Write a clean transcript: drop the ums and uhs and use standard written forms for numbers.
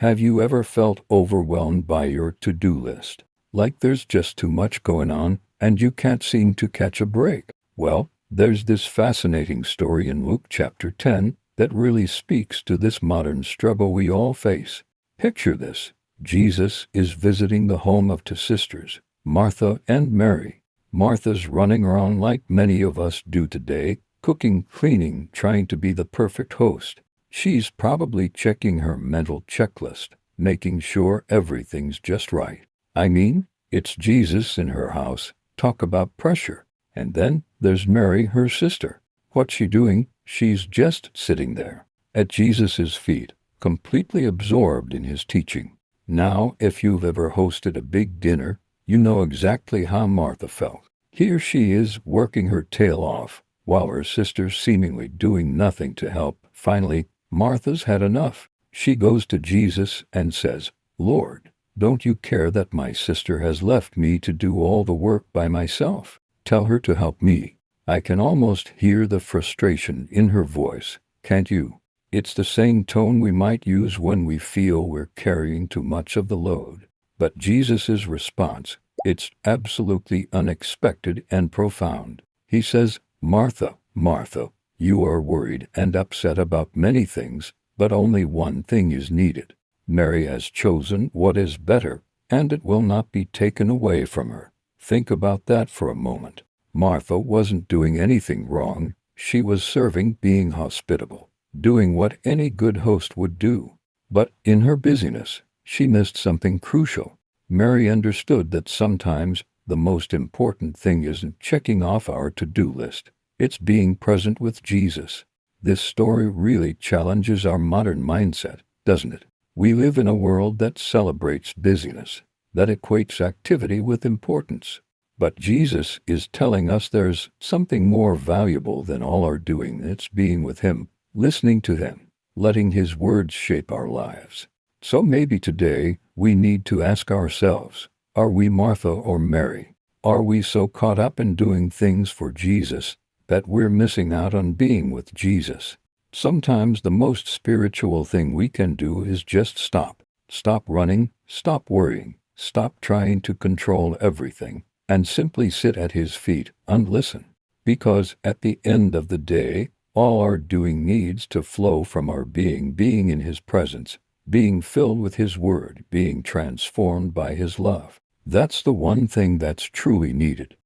Have you ever felt overwhelmed by your to-do list? Like there's just too much going on and you can't seem to catch a break? Well, there's this fascinating story in Luke chapter 10 that really speaks to this modern struggle we all face. Picture this. Jesus is visiting the home of two sisters, Martha and Mary. Martha's running around like many of us do today, cooking, cleaning, trying to be the perfect host. She's probably checking her mental checklist, making sure everything's just right. I mean, it's Jesus in her house. Talk about pressure. And then there's Mary, her sister. What's she doing? She's just sitting there, at Jesus' feet, completely absorbed in his teaching. Now, if you've ever hosted a big dinner, you know exactly how Martha felt. Here she is, working her tail off, while her sister's seemingly doing nothing to help. Finally, Martha's had enough. She goes to Jesus and says, "Lord, don't you care that my sister has left me to do all the work by myself? Tell her to help me." I can almost hear the frustration in her voice, can't you? It's the same tone we might use when we feel we're carrying too much of the load. But Jesus' response, it's absolutely unexpected and profound. He says, "Martha, Martha, you are worried and upset about many things, but only one thing is needed. Mary has chosen what is better, and it will not be taken away from her." Think about that for a moment. Martha wasn't doing anything wrong. She was serving, being hospitable, doing what any good host would do. But in her busyness, she missed something crucial. Mary understood that sometimes the most important thing isn't checking off our to-do list. It's being present with Jesus. This story really challenges our modern mindset, doesn't it? We live in a world that celebrates busyness, that equates activity with importance. But Jesus is telling us there's something more valuable than all our doing. It's being with Him, listening to Him, letting His words shape our lives. So maybe today we need to ask ourselves, are we Martha or Mary? Are we so caught up in doing things for Jesus that we're missing out on being with Jesus? Sometimes the most spiritual thing we can do is just stop. Stop running, stop worrying, stop trying to control everything, and simply sit at His feet and listen. Because at the end of the day, all our doing needs to flow from our being in His presence, being filled with His Word, being transformed by His love. That's the one thing that's truly needed.